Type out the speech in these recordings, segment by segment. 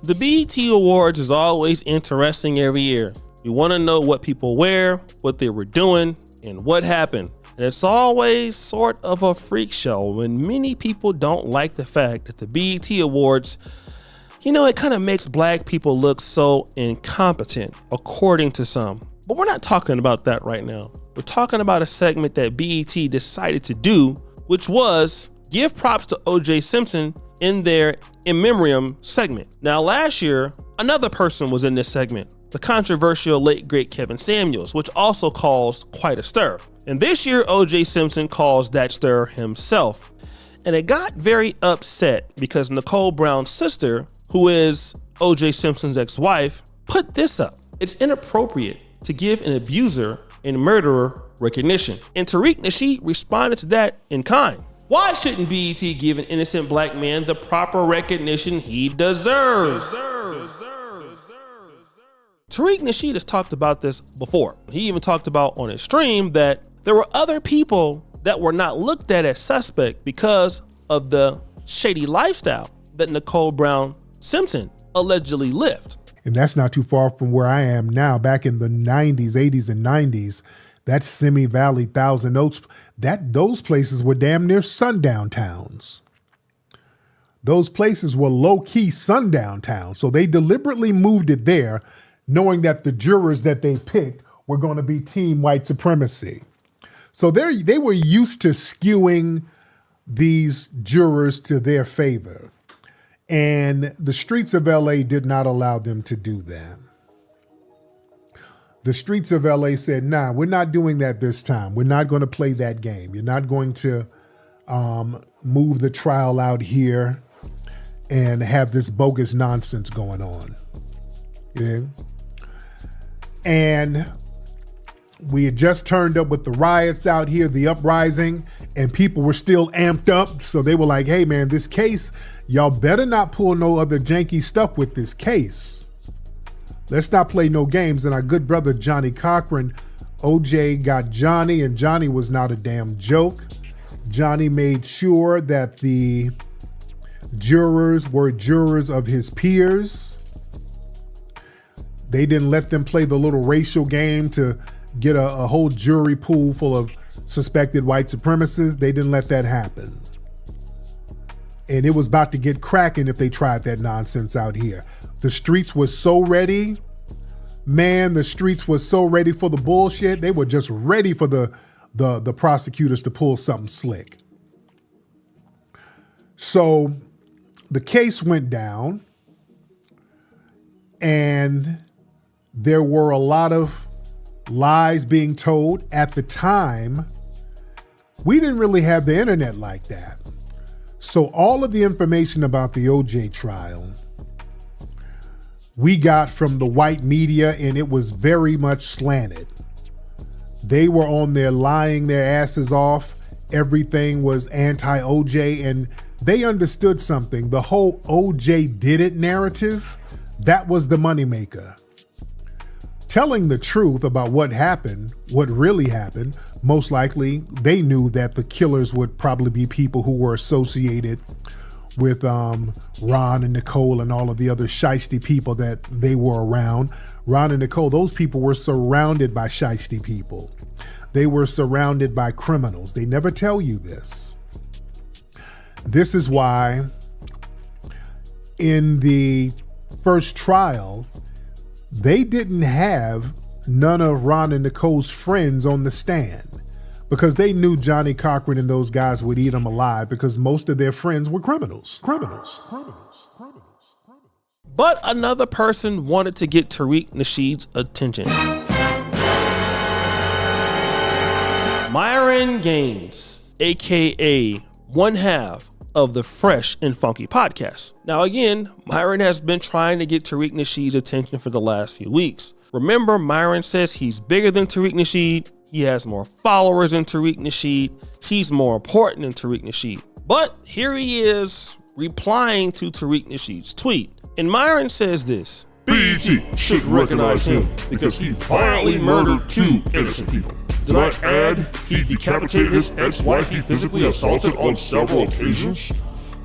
The BET Awards is always interesting every year. We want to know what people wear, what they were doing, and what happened. And it's always sort of a freak show, and many people don't like the fact that the BET Awards, it kind of makes black people look so incompetent, according to some. But we're not talking about that right now. We're talking about a segment that BET decided to do, which was give props to O.J. Simpson in their In Memoriam segment. Now, last year, another person was in this segment, the controversial late great Kevin Samuels, which also caused quite a stir. And this year, O.J. Simpson caused that stir himself. And it got very upset because Nicole Brown's sister, who is O.J. Simpson's ex-wife, put this up. It's inappropriate to give an abuser and murderer recognition. And Tariq Nasheed responded to that in kind. Why shouldn't BET give an innocent black man the proper recognition he deserves? Tariq Nasheed has talked about this before. He even talked about on his stream that there were other people that were not looked at as suspect because of the shady lifestyle that Nicole Brown Simpson allegedly lived. And that's not too far from where I am now. Back in the 90s, 80s, and 90s, that Simi Valley, Thousand Oaks, those places were damn near sundown towns. Those places were low-key sundown towns. So they deliberately moved it there, knowing that the jurors that they picked were going to be team white supremacy. So they were used to skewing these jurors to their favor. And the streets of LA did not allow them to do that. The streets of LA said, nah, we're not doing that this time. We're not going to play that game. You're not going to move the trial out here and have this bogus nonsense going on. Yeah. And we had just turned up with the riots out here, the uprising, and people were still amped up. So they were like, hey man, this case, y'all better not pull no other janky stuff with this case. Let's not play no games. And our good brother, Johnny Cochran, OJ got Johnny, and Johnny was not a damn joke. Johnny made sure that the jurors were jurors of his peers. They didn't let them play the little racial game to get a whole jury pool full of suspected white supremacists. They didn't let that happen. And it was about to get cracking if they tried that nonsense out here. The streets were so ready. Man, the streets were so ready for the bullshit. They were just ready for the prosecutors to pull something slick. So the case went down, and there were a lot of lies being told. At the time, we didn't really have the internet like that. So all of the information about the OJ trial, we got from the white media, and it was very much slanted. They were on there lying their asses off. Everything was anti-OJ, and they understood something. The whole OJ did it narrative, that was the moneymaker. Telling the truth about what happened, what really happened, most likely they knew that the killers would probably be people who were associated with Ron and Nicole and all of the other shiesty people that they were around. Ron and Nicole, those people were surrounded by shiesty people. They were surrounded by criminals. They never tell you this. This is why in the first trial, they didn't have none of Ron and Nicole's friends on the stand because they knew Johnny Cochran and those guys would eat them alive because most of their friends were criminals. But another person wanted to get Tariq Nasheed's attention. Myron Gaines, aka one half of the Fresh and Funky podcast. Now again, Myron has been trying to get Tariq Nasheed's attention for the last few weeks. Remember, Myron says he's bigger than Tariq Nasheed. He has more followers than Tariq Nasheed. He's more important than Tariq Nasheed. But here he is replying to Tariq Nasheed's tweet. And Myron says this: BET should recognize him because he violently murdered 2 innocent people. Did I add he decapitated his ex-wife he physically assaulted on several occasions?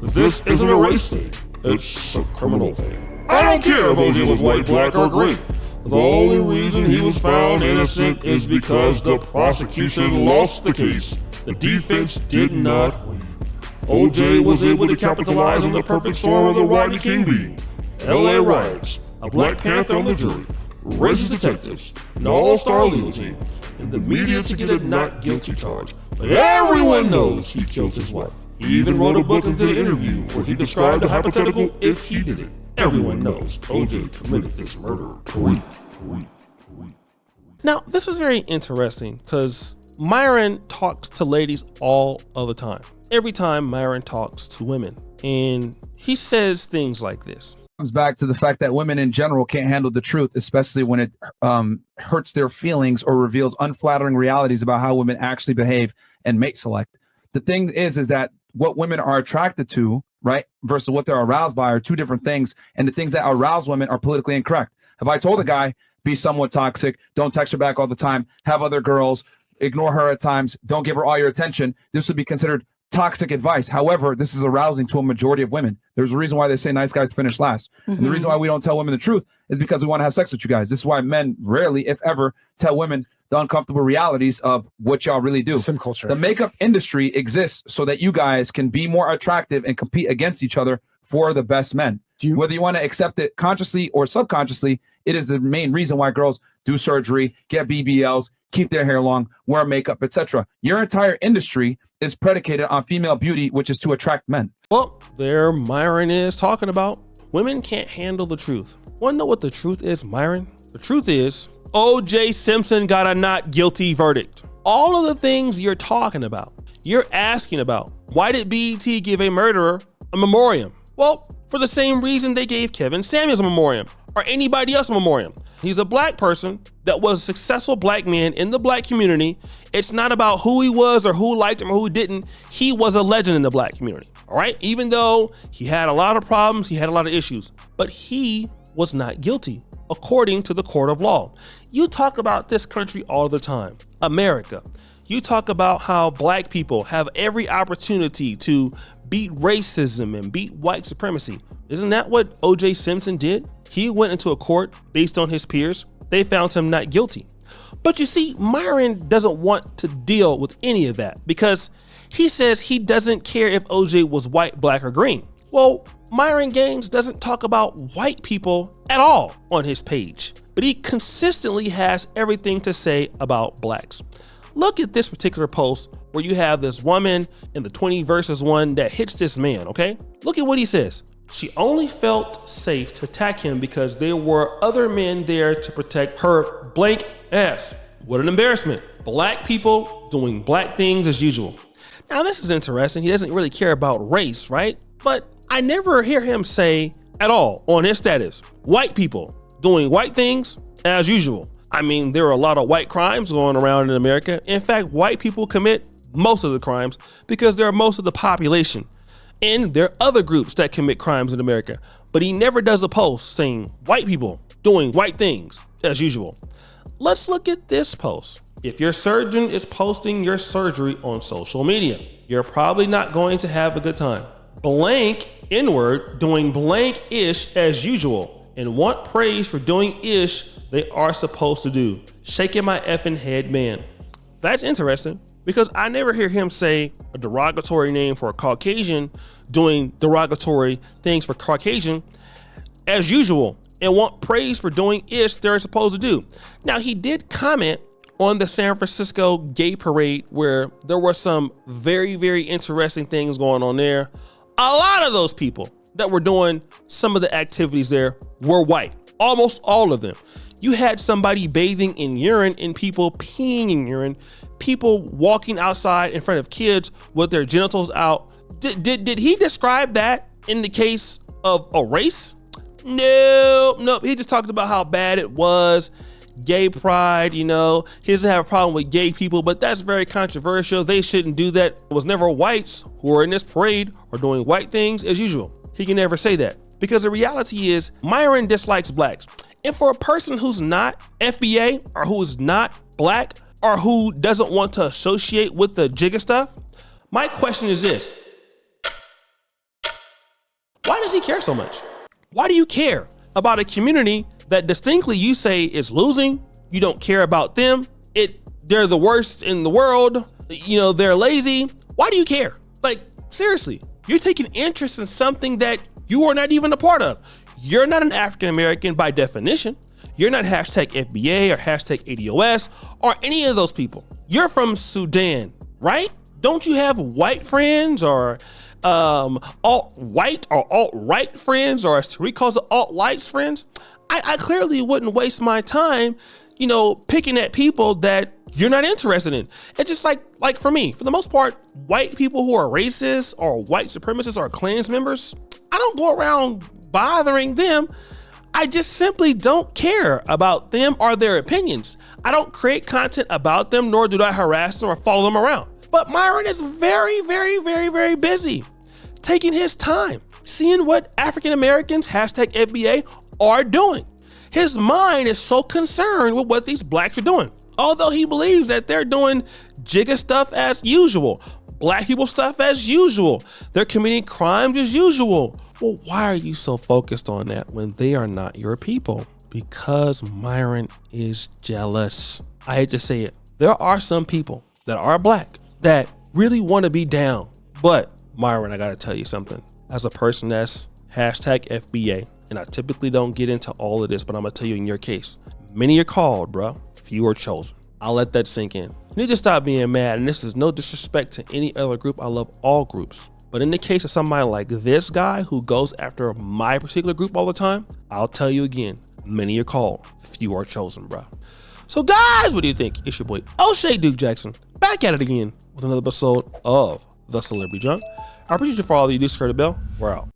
This isn't a race thing, it's a criminal thing. I don't care if OJ was white, black, or green. The only reason he was found innocent is because the prosecution lost the case. The defense did not win. OJ was able to capitalize on the perfect storm of the Rodney King beating, LA riots, a Black Panther on the jury, racist detectives, an all-star legal team, and the media to get a not guilty charge. But everyone knows he killed his wife. He even wrote a book into the interview where he described the hypothetical if he did it. Everyone knows OJ committed this murder. Now, this is very interesting because Myron talks to ladies all of the time. Every time Myron talks to women, and he says things like this. Comes back to the fact that women in general can't handle the truth, especially when it hurts their feelings or reveals unflattering realities about how women actually behave and mate select. The thing is that what women are attracted to, right, versus what they're aroused by are two different things. And the things that arouse women are politically incorrect. If I told a guy, be somewhat toxic, don't text her back all the time, have other girls, ignore her at times, don't give her all your attention, this would be considered toxic advice. However, this is arousing to a majority of women. There's a reason why they say nice guys finish last. And the reason why we don't tell women the truth is because we want to have sex with you guys. This is why men rarely, if ever, tell women the uncomfortable realities of what y'all really do. Sim culture. The makeup industry exists so that you guys can be more attractive and compete against each other for the best men. Whether you want to accept it consciously or subconsciously, it is the main reason why girls do surgery, get BBLs, keep their hair long, wear makeup, etc. Your entire industry is predicated on female beauty, which is to attract men. Well, there Myron is talking about women can't handle the truth. Want to know what the truth is, Myron? The truth is O.J. Simpson got a not guilty verdict. All of the things you're talking about, you're asking about. Why did BET give a murderer a memoriam? Well, for the same reason they gave Kevin Samuels a memoriam or anybody else a memoriam. He's a black person that was a successful black man in the black community. It's not about who he was or who liked him or who didn't. He was a legend in the black community, all right? Even though he had a lot of problems, he had a lot of issues, but he was not guilty according to the court of law. You talk about this country all the time, America. You talk about how black people have every opportunity to beat racism and beat white supremacy. Isn't that what O.J. Simpson did? He went into a court based on his peers. They found him not guilty. But you see, Myron doesn't want to deal with any of that because he says he doesn't care if OJ was white, black, or green. Well, Myron Gaines doesn't talk about white people at all on his page, but he consistently has everything to say about blacks. Look at this particular post where you have this woman in the 20 versus 1 that hits this man, okay? Look at what he says. She only felt safe to attack him because there were other men there to protect her blank ass. What an embarrassment. Black people doing black things as usual. Now this is interesting. He doesn't really care about race, right? But I never hear him say at all on his status, white people doing white things as usual. I mean, there are a lot of white crimes going around in America. In fact, white people commit most of the crimes because they're most of the population. And there are other groups that commit crimes in America. But he never does a post saying white people doing white things as usual. Let's look at this post. If your surgeon is posting your surgery on social media, you're probably not going to have a good time. Blank N-word doing blank-ish as usual and want praise for doing ish they are supposed to do. Shaking my effing head, man. That's interesting because I never hear him say a derogatory name for a Caucasian doing derogatory things for Caucasian as usual and want praise for doing ish they're supposed to do. Now, he did comment on the San Francisco gay parade where there were some very, very interesting things going on there. A lot of those people that were doing some of the activities there were white, almost all of them. You had somebody bathing in urine and people peeing in urine, people walking outside in front of kids with their genitals out. Did he describe that in the case of a race? No. He just talked about how bad it was. Gay pride, you know, he doesn't have a problem with gay people, but that's very controversial. They shouldn't do that. It was never whites who are in this parade or doing white things as usual. He can never say that because the reality is Myron dislikes blacks. And for a person who's not FBA or who's not black or who doesn't want to associate with the jigga stuff, my question is this. Why does he care so much? Why do you care? about a community that distinctly you say is losing. You don't care about them. They're the worst in the world. You know, they're lazy. Why do you care? Like, seriously, you're taking interest in something that you are not even a part of. You're not an African American by definition. You're not hashtag FBA or hashtag ADOS or any of those people. You're from Sudan, right? Don't you have white friends or alt-white or alt-right friends, or as Tariq calls it, alt-lights friends? I clearly wouldn't waste my time, you know, picking at people that you're not interested in. It's just like for me, for the most part, white people who are racist or white supremacists or Klans members, I don't go around bothering them. I just simply don't care about them or their opinions. I don't create content about them, nor do I harass them or follow them around. But Myron is very, very, very, very busy taking his time, seeing what African Americans, hashtag FBA, are doing. His mind is so concerned with what these blacks are doing. Although he believes that they're doing Jigga stuff as usual, black people stuff as usual, they're committing crimes as usual. Well, why are you so focused on that when they are not your people? Because Myron is jealous. I hate to say it. There are some people that are black that really want to be down. But Myron, I gotta tell you something. As a person that's hashtag FBA, and I typically don't get into all of this, but I'm gonna tell you in your case, many are called, bro. Few are chosen. I'll let that sink in. You need to stop being mad, and this is no disrespect to any other group. I love all groups. But in the case of somebody like this guy who goes after my particular group all the time, I'll tell you again, many are called, few are chosen, bro. So guys, what do you think? It's your boy, O'Shea Duke Jackson, back at it again with another episode of The Celebrity Junk. I appreciate you for all of you. Do stir the bell. We're out.